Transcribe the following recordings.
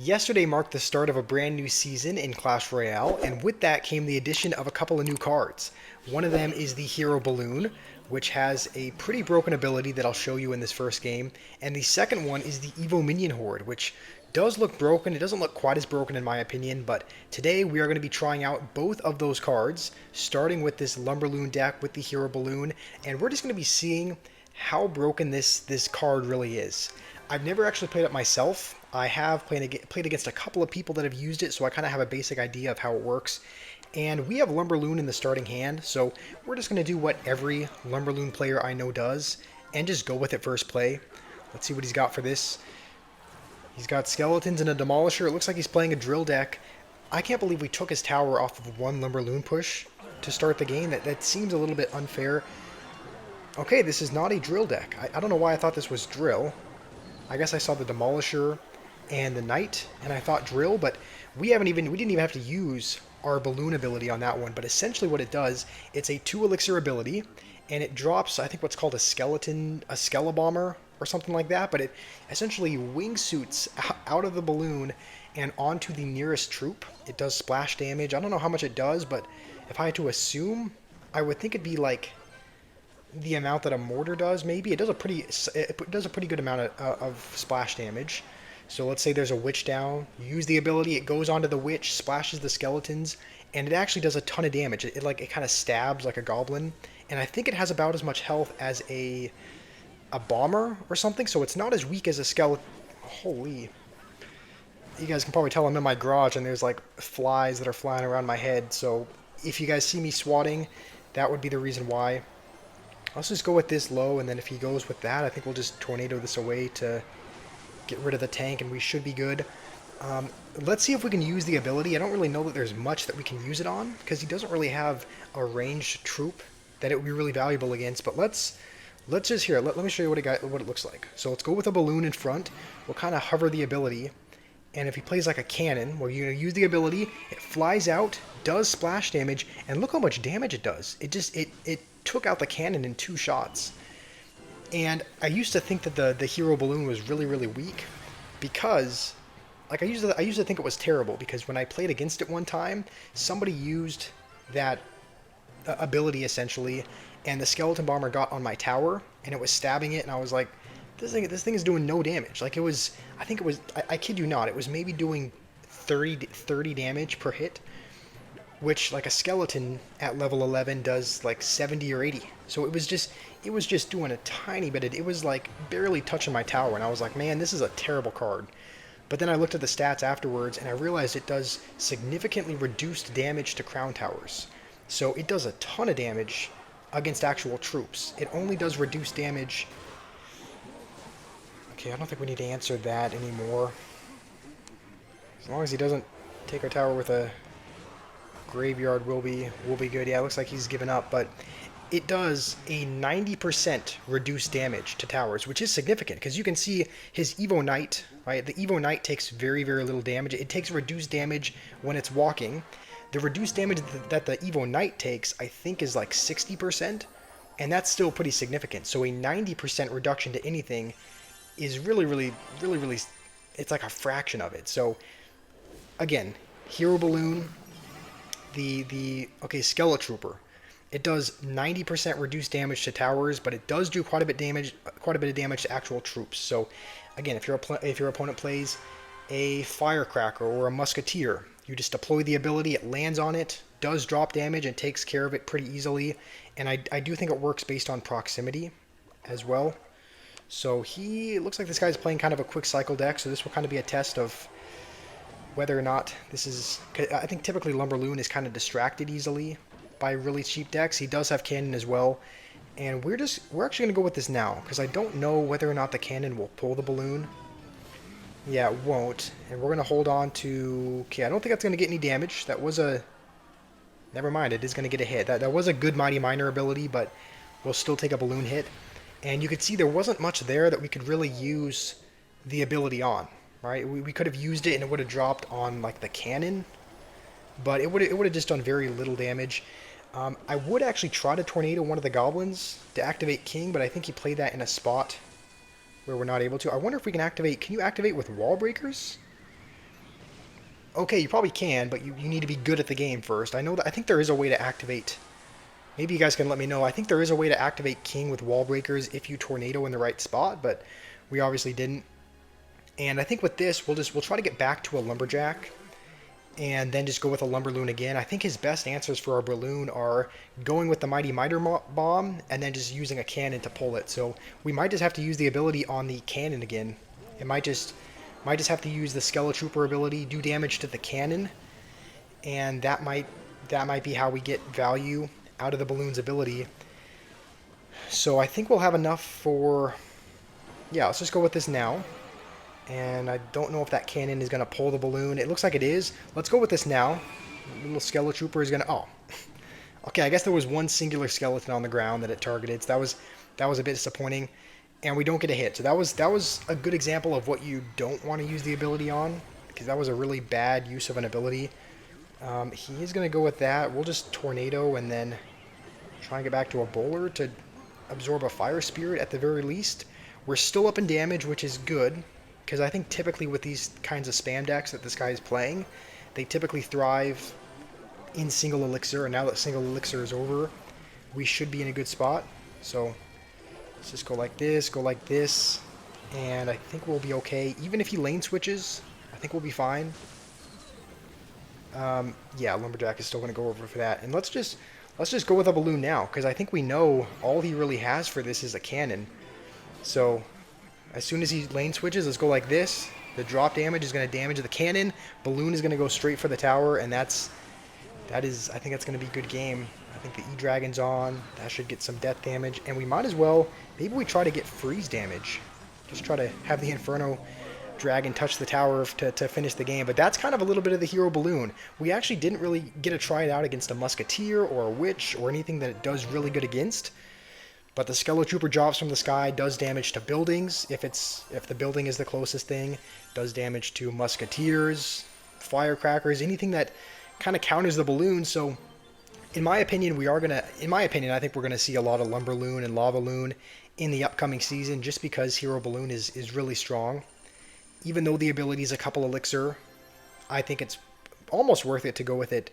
Yesterday marked the start of a brand new season in Clash Royale, and with that came the addition of a couple of new cards. One of them is the Hero Balloon, which has a pretty broken ability that I'll show you in this first game, and the second one is the Minion Horde, which does look broken. It doesn't look quite as broken in my opinion, but today we are going to be trying out both of those cards, starting with this Lumberloon deck with the Hero Balloon, and we're just going to be seeing how broken this card really is. I've never actually played it myself. I have played against a couple of people that have used it, so I kind of have a basic idea of how it works. And we have Lumberloon in the starting hand, so we're just going to do what every Lumberloon player I know does, and just go with it first play. Let's see what he's got for this. He's got skeletons and a demolisher. It looks like he's playing a drill deck. I can't believe we took his tower off of one Lumberloon push to start the game. That seems a little bit unfair. Okay, this is not a drill deck. I don't know why I thought this was drill. I guess I saw the demolisher and the knight, and I thought drill, but we didn't even have to use our balloon ability on that one. But essentially what it does, it's a 2 elixir ability, and it drops, I think, what's called a skelebomber or something like that, but it essentially wingsuits out of the balloon and onto the nearest troop. It does splash damage. I don't know how much it does, but if I had to assume, I would think it'd be like the amount that a mortar does. Maybe it does a pretty good amount of splash damage. So let's say there's a witch down, you use the ability, it goes onto the witch, splashes the skeletons, and it actually does a ton of damage. It kind of stabs like a goblin, and I think it has about as much health as a bomber or something, so it's not as weak as a skeleton. Holy. You guys can probably tell I'm in my garage and there's like flies that are flying around my head, so if you guys see me swatting, that would be the reason why. Let's just go with this low, and then if he goes with that, I think we'll just tornado this away to get rid of the tank, and we should be good. Let's see if we can use the ability. I don't really know that there's much that we can use it on, because he doesn't really have a ranged troop that it would be really valuable against, but let's just here, let me show you what it looks like. So let's go with a balloon in front. We'll kind of hover the ability, and if he plays like a cannon, well, you're going to use the ability, it flies out, does splash damage, and look how much damage it does. It took out the cannon in 2 shots. And I used to think that the Hero Balloon was really, really weak, because like I used to think it was terrible, because when I played against it one time, somebody used that ability essentially, and the skeleton bomber got on my tower and it was stabbing it, and I was like, this thing is doing no damage. Like, I kid you not, it was maybe doing 30 damage per hit, which like a skeleton at level 11 does like 70 or 80. So it was just doing a tiny bit. It was like barely touching my tower, and I was like, man, this is a terrible card. But then I looked at the stats afterwards, and I realized it does significantly reduced damage to crown towers. So it does a ton of damage against actual troops. It only does reduced damage. Okay, I don't think we need to answer that anymore. As long as he doesn't take our tower with a graveyard, we'll be good. Yeah, it looks like he's given up, but it does a 90% reduced damage to towers, which is significant, because you can see his Evo Knight, right? The Evo Knight takes very, very little damage. It takes reduced damage when it's walking. The reduced damage that the Evo Knight takes, I think, is like 60%, and that's still pretty significant. So a 90% reduction to anything is really, really, really, really, it's like a fraction of it. So again, Hero Balloon, okay, Skeletrooper. It does 90% reduced damage to towers, but it does do quite a bit of damage to actual troops. So again, if your opponent plays a firecracker or a musketeer, you just deploy the ability, it lands on it, does drop damage, and takes care of it pretty easily. And I do think it works based on proximity as well. So it looks like this guy's playing kind of a quick cycle deck, so this will kind of be a test of whether or not this is... I think typically Lumberloon is kind of distracted easily by really cheap decks. He does have cannon as well, and we're actually going to go with this now, because I don't know whether or not the cannon will pull the balloon. Yeah, it won't, and we're going to hold on to... Okay, I don't think that's going to get any damage. That was a... Never mind, it is going to get a hit. That was a good Mighty Miner ability, but we'll still take a balloon hit. And you could see there wasn't much there that we could really use the ability on, right? We could have used it and it would have dropped on like the cannon, but it would have just done very little damage. I would actually try to tornado one of the goblins to activate King, but I think he played that in a spot where we're not able to. I wonder if we can activate... Can you activate with wall breakers? Okay, you probably can, but you need to be good at the game first. I think there is a way to activate. Maybe you guys can let me know. I think there is a way to activate King with wall breakers if you tornado in the right spot, but we obviously didn't. And I think with this, we'll try to get back to a lumberjack, and then just go with a lumberloon again. I think his best answers for our balloon are going with the mighty miter bomb, and then just using a cannon to pull it. So we might just have to use the ability on the cannon again. It might just have to use the Skeletrooper ability, do damage to the cannon, and that might be how we get value out of the balloon's ability. So I think we'll have enough for... Yeah, let's just go with this now. And I don't know if that cannon is going to pull the balloon. It looks like it is. Let's go with this now. Little Skeletrooper is going to... Oh. Okay, I guess there was one singular skeleton on the ground that it targeted. So that was a bit disappointing. And we don't get a hit. So that was a good example of what you don't want to use the ability on, because that was a really bad use of an ability. He is going to go with that. We'll just tornado and then try and get back to a bowler to absorb a fire spirit at the very least. We're still up in damage, which is good, because I think typically with these kinds of spam decks that this guy is playing, they typically thrive in single elixir, and now that single elixir is over, we should be in a good spot. So let's just go like this, and I think we'll be okay. Even if he lane switches, I think we'll be fine. Yeah, lumberjack is still going to go over for that, and let's just go with a balloon now, because I think we know all he really has for this is a cannon. So as soon as he lane switches, let's go like this. The drop damage is going to damage the cannon. Balloon is going to go straight for the tower, and I think that's going to be a good game. I think the E-Dragon's on. That should get some death damage, and we might as well, maybe we try to get freeze damage. Just try to have the Inferno Dragon touch the tower to finish the game. But that's kind of a little bit of the hero balloon. We actually didn't really get to try it out against a Musketeer or a Witch or anything that it does really good against. But the Skeletrooper drops from the sky, does damage to buildings if the building is the closest thing, does damage to Musketeers, Firecrackers, anything that kind of counters the balloon. So in my opinion, I think we're gonna see a lot of Lumberloon and Lavaloon in the upcoming season, just because Hero Balloon is really strong. Even though the ability is a couple elixir, I think it's almost worth it to go with it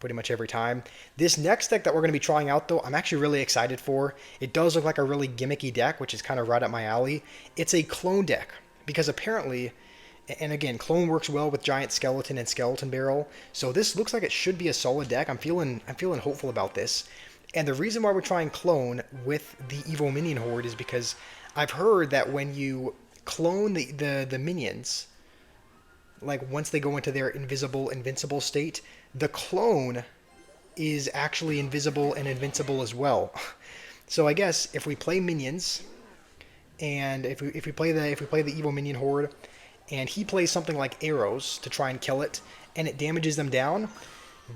pretty much every time. This next deck that we're going to be trying out, though, I'm actually really excited for. It does look like a really gimmicky deck, which is kind of right up my alley. It's a clone deck, because apparently, and again, clone works well with Giant Skeleton and Skeleton Barrel, so this looks like it should be a solid deck. I'm feeling hopeful about this. And the reason why we're trying clone with the Evo Minion Horde is because I've heard that when you clone the minions, like once they go into their invincible state, the clone is actually invisible and invincible as well. So I guess if we play minions, and if we play the Evo Minion Horde, and he plays something like arrows to try and kill it, and it damages them down,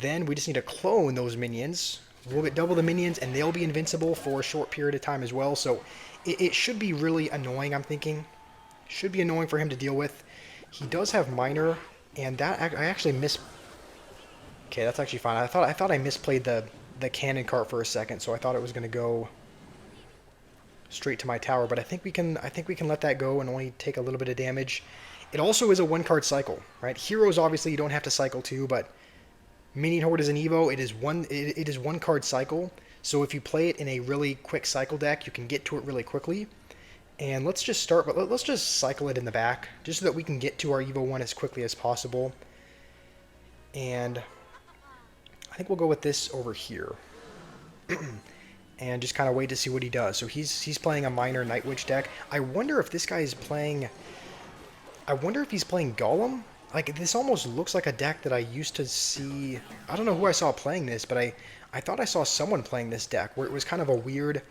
then we just need to clone those minions. We'll get double the minions, and they'll be invincible for a short period of time as well. So it should be really annoying, I'm thinking. Should be annoying for him to deal with. He does have minor, and that I actually miss. Okay, that's actually fine. I thought I misplayed the cannon cart for a second, so I thought it was going to go straight to my tower. But I think we can let that go and only take a little bit of damage. It also is a one-card cycle, right? Heroes obviously you don't have to cycle to, but Minion Horde is an Evo. It is one card cycle. So if you play it in a really quick cycle deck, you can get to it really quickly. And let's just start, but let's just cycle it in the back, just so that we can get to our Evo 1 as quickly as possible. And I think we'll go with this over here. And just kind of wait to see what he does. So he's playing a minor Night Witch deck. I wonder if this guy is playing... I wonder if he's playing Golem? Like, this almost looks like a deck that I used to see... I don't know who I saw playing this, but I thought I saw someone playing this deck, where it was kind of a weird...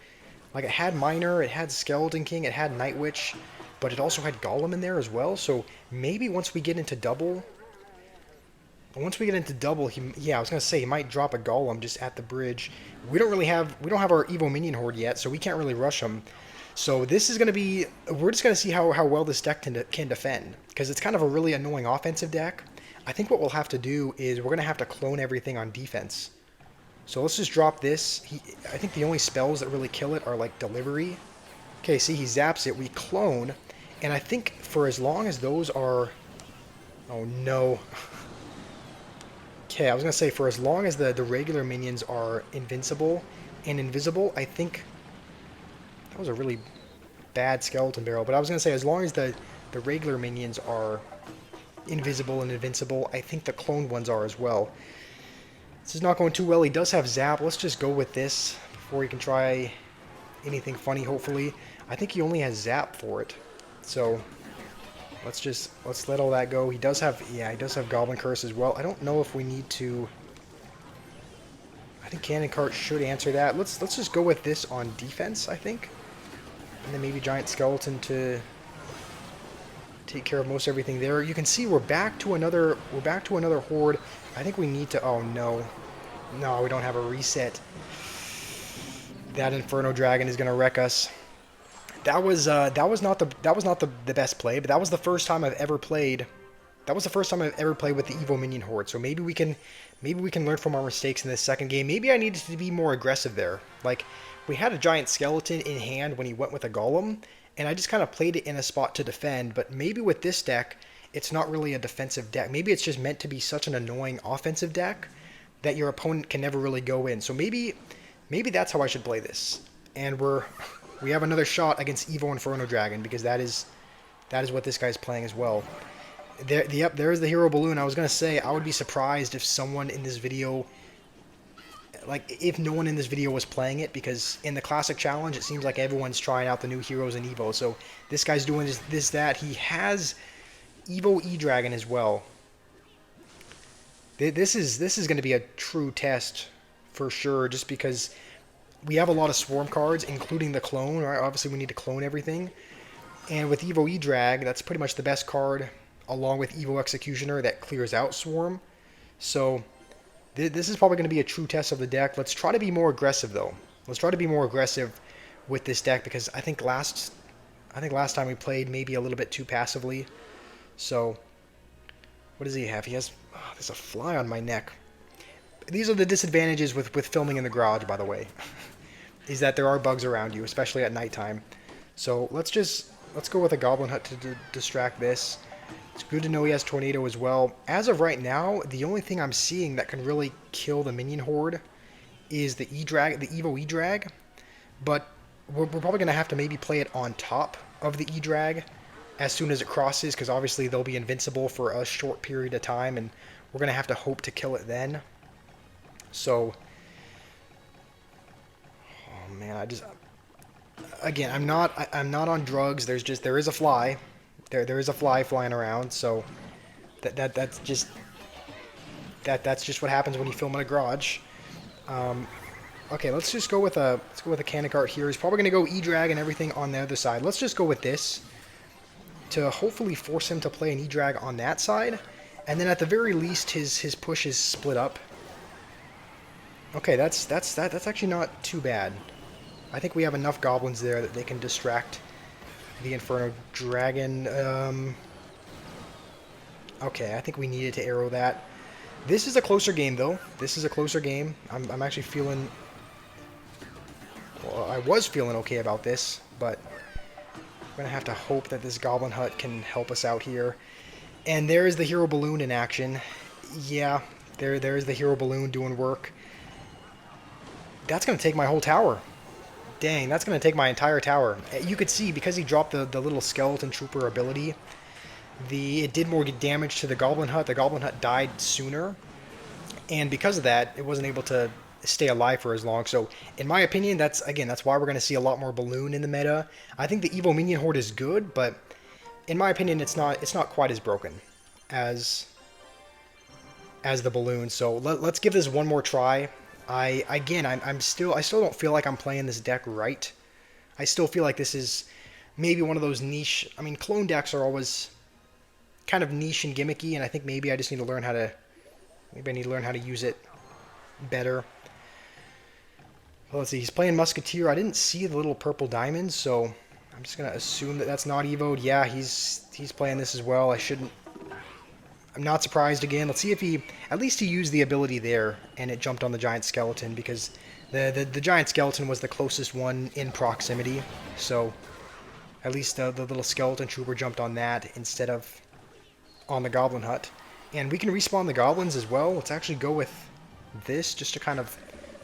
Like, it had Minor, it had Skeleton King, it had Night Witch, but it also had Golem in there as well. So maybe once we get into double... I was going to say he might drop a Golem just at the bridge. We don't have our Evo Minion Horde yet, so we can't really rush him. So this is going to be... We're just going to see how well this deck can defend, because it's kind of a really annoying offensive deck. I think what we'll have to do is we're going to have to clone everything on defense. So let's just drop this. I think the only spells that really kill it are like Delivery. Okay, see, he zaps it. We clone, and I think for as long as those are... Oh no. Okay, I was gonna say for as long as the regular minions are invincible and invisible, I think that was a really bad skeleton barrel. But I was gonna say as long as the regular minions are invisible and invincible, I think the cloned ones are as well. This is not going too well. He does have zap. Let's just go with this before he can try anything funny. Hopefully, I think he only has zap for it. So let's let all that go. He does have, yeah, he does have Goblin Curse as well. I don't know if we need to. I think Cannon Cart should answer that. Let's just go with this on defense, I think, and then maybe Giant Skeleton to take care of most everything there. You can see we're back to another horde. I think we need to. Oh no, no, we don't have a reset. That Inferno Dragon is gonna wreck us. That was not the best play, but that was the first time I've ever played. That was the first time I've ever played with the Evil Minion Horde. So maybe we can learn from our mistakes in this second game. Maybe I needed to be more aggressive there. Like we had a giant skeleton in hand when he went with a golem, and I just kind of played it in a spot to defend. But maybe with this deck, it's not really a defensive deck. Maybe it's just meant to be such an annoying offensive deck that your opponent can never really go in. So maybe that's how I should play this. And we have another shot against Evo Inferno Dragon because that is what this guy's playing as well. There is the Hero Balloon. I was going to say, I would be surprised if someone in this video, like, if no one in this video was playing it, because in the Classic Challenge, it seems like everyone's trying out the new heroes in Evo. So this guy's doing this, that. He has Evo E-Dragon as well. This is going to be a true test for sure, just because we have a lot of Swarm cards, including the clone. Right? Obviously, we need to clone everything. And with Evo E-Drag, that's pretty much the best card, along with Evo Executioner, that clears out Swarm. So this is probably going to be a true test of the deck. Let's try to be more aggressive, though. Let's try to be more aggressive with this deck, because I think last time we played maybe a little bit too passively. So what does he have? He has... Oh, there's a fly on my neck. These are the disadvantages with filming in the garage, by the way, is that there are bugs around you, especially at nighttime. So let's go with a Goblin Hut to distract this. It's good to know he has Tornado as well. As of right now, the only thing I'm seeing that can really kill the Minion Horde is the Evo E-Drag. But we're probably going to have to maybe play it on top of the E-Drag as soon as it crosses, because obviously they'll be invincible for a short period of time, and we're going to have to hope to kill it then. So, oh man, again, I'm not on drugs. There is a fly. There is a fly flying around, so that's just what happens when you film in a garage. Okay, let's go with a Cannon Cart here. He's probably gonna go E-Drag and everything on the other side. Let's just go with this to hopefully force him to play an E-Drag on that side, and then at the very least his push is split up. Okay, that's actually not too bad. I think we have enough goblins there that they can distract the Inferno Dragon. Okay, I think we needed to arrow that. This is a closer game, though. This is a closer game. I'm actually feeling... Well, I was feeling okay about this, but we're going to have to hope that this Goblin Hut can help us out here. And there is the Hero Balloon in action. Yeah, there is the Hero Balloon doing work. That's going to take my whole tower. Dang, that's going to take my entire tower. You could see, because he dropped the little Skeleton Trooper ability, it did more damage to the Goblin Hut. The Goblin Hut died sooner, and because of that, it wasn't able to stay alive for as long. So, in my opinion, that's why we're going to see a lot more Balloon in the meta. I think the Evo Minion Horde is good, but in my opinion, it's not quite as broken as the Balloon. So let's give this one more try. I still don't feel like I'm playing this deck right. I still feel like this is maybe one of those niche... I mean, clone decks are always kind of niche and gimmicky, and I think maybe I just need to learn how to... Maybe I need to learn how to use it better. Well, let's see. He's playing Musketeer. I didn't see the little purple diamonds, so I'm just going to assume that that's not Evo'd. Yeah, he's playing this as well. I'm not surprised again. Let's see if he used the ability there and it jumped on the giant skeleton, because the giant skeleton was the closest one in proximity. So at least the little skeleton trooper jumped on that instead of on the Goblin Hut. And we can respawn the goblins as well. Let's actually go with this just to kind of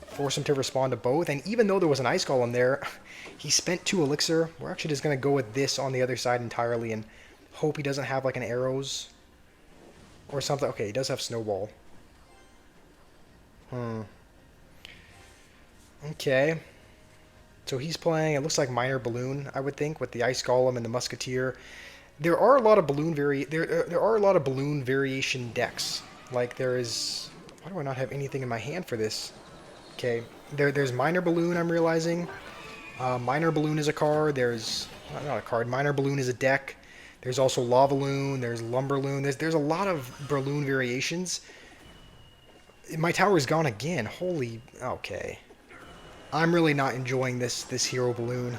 force him to respond to both. And even though there was an ice golem there, he spent 2 elixir. We're actually just going to go with this on the other side entirely and hope he doesn't have like an arrows or something. Okay, he does have snowball. Okay. So he's playing, it looks like minor balloon, I would think, with the ice golem and the musketeer. There are a lot of there are a lot of balloon variation decks. Like there is, why do I not have anything in my hand for this? Okay, there's minor balloon. I'm realizing, minor balloon is a card. There's not a card. Minor balloon is a deck. There's also lavaloon. There's lumberloon. There's a lot of balloon variations. My tower is gone again. Holy, okay. I'm really not enjoying this hero balloon.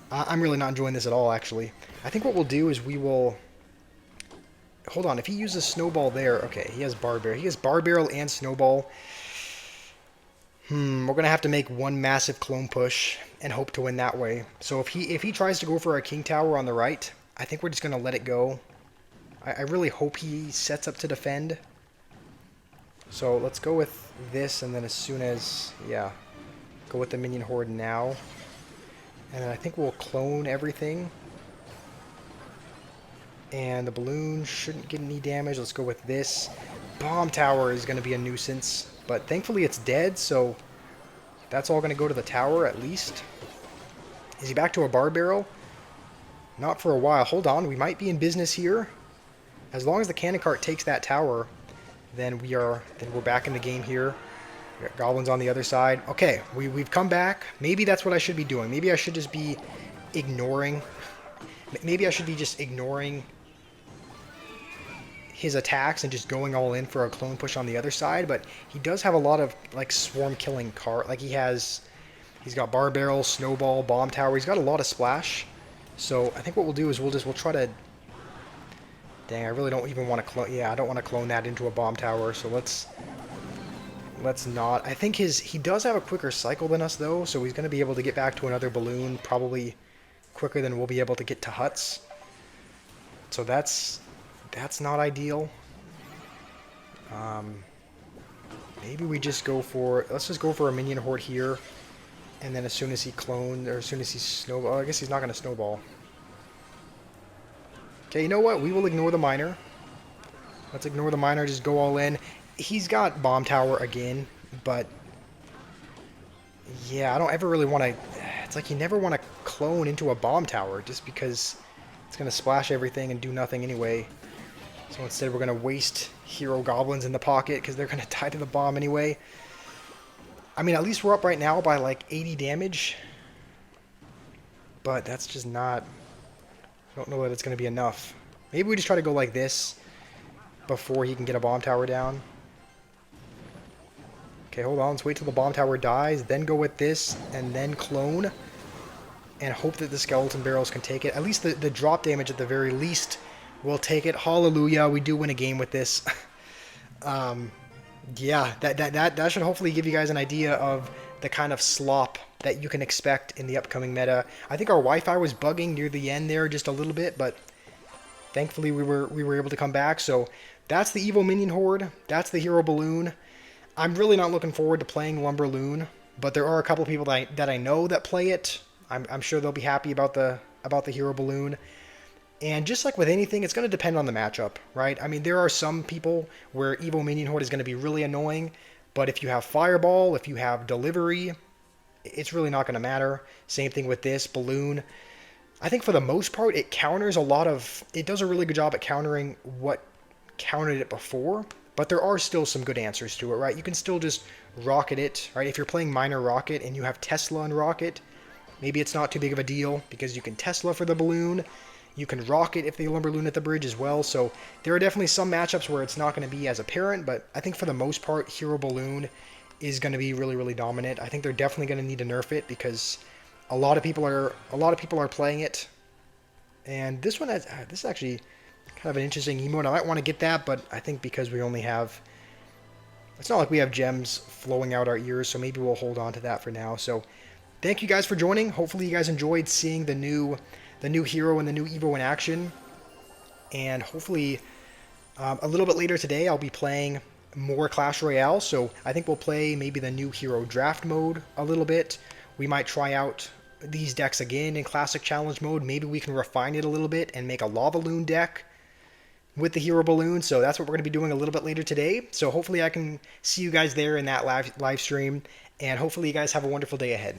I'm really not enjoying this at all, actually. I think what we'll do is we will... Hold on, if he uses snowball there... Okay, he has bar barrel. He has bar barrel and snowball. We're going to have to make one massive clone push and hope to win that way. So if he tries to go for a king tower on the right, I think we're just going to let it go. I really hope he sets up to defend. So let's go with this, and then as soon as... Yeah, go with the minion horde now. And then I think we'll clone everything. And the balloon shouldn't get any damage. Let's go with this. Bomb tower is going to be a nuisance. But thankfully it's dead, so that's all going to go to the tower at least. Is he back to a bar barrel? Not for a while. Hold on, we might be in business here. As long as the cannon cart takes that tower, then we're back in the game here. We got goblins on the other side. Okay, we've come back. Maybe that's what I should be doing. Maybe I should just be ignoring. Maybe I should be just ignoring his attacks and just going all in for a clone push on the other side. But he does have a lot of like swarm killing card. Like he's got bar barrel, snowball, bomb tower. He's got a lot of splash. So I think what we'll do is we'll try to. Dang, I really don't even want to clone. Yeah, I don't want to clone that into a bomb tower. So let's not. I think he does have a quicker cycle than us though, so he's going to be able to get back to another balloon probably quicker than we'll be able to get to huts. So that's not ideal. Maybe we just go for... Let's just go for a minion horde here, and then as soon as he cloned, or as soon as he snowball... Oh, I guess he's not going to snowball. Okay, you know what? We will ignore the miner. Let's ignore the miner, just go all in. He's got bomb tower again, but... Yeah, I don't ever really want to... It's like you never want to clone into a bomb tower, just because it's going to splash everything and do nothing anyway. So instead we're going to waste hero goblins in the pocket, because they're going to die to the bomb anyway. I mean, at least we're up right now by like 80 damage. But that's just not... I don't know that it's going to be enough. Maybe we just try to go like this before he can get a bomb tower down. Okay, hold on. Let's wait till the bomb tower dies, then go with this, and then clone. And hope that the skeleton barrels can take it. At least the drop damage at the very least will take it. Hallelujah, we do win a game with this. Yeah, that should hopefully give you guys an idea of the kind of slop that you can expect in the upcoming meta. I think our Wi-Fi was bugging near the end there just a little bit, but thankfully we were able to come back. So that's the evil minion horde. That's the hero balloon. I'm really not looking forward to playing Lumberloon, but there are a couple people that I know that play it. I'm sure they'll be happy about the hero balloon. And just like with anything, it's going to depend on the matchup, right? I mean, there are some people where Evo Minion Horde is going to be really annoying, but if you have Fireball, if you have Delivery, it's really not going to matter. Same thing with this Balloon. I think for the most part, it counters a lot of... It does a really good job at countering what countered it before, but there are still some good answers to it, right? You can still just rocket it, right? If you're playing Minor Rocket and you have Tesla and Rocket, maybe it's not too big of a deal because you can Tesla for the Balloon. You can rocket if they Lumberloon at the bridge as well. So there are definitely some matchups where it's not going to be as apparent, but I think for the most part, Hero Balloon is going to be really, really dominant. I think they're definitely going to need to nerf it because a lot of people are playing it. And this one has this is actually kind of an interesting emote. I might want to get that, but I think because we only have... It's not like we have gems flowing out our ears, so maybe we'll hold on to that for now. So thank you guys for joining. Hopefully you guys enjoyed seeing the new hero and the new Evo in action. And hopefully A little bit later today, I'll be playing more Clash Royale, so I think we'll play maybe the new hero draft mode a little bit. We might try out these decks again in classic challenge mode. Maybe we can refine it a little bit and make a lava loon deck with the hero balloon. So that's what we're going to be doing a little bit later today. So hopefully I can see you guys there in that live stream, and hopefully you guys have a wonderful day ahead.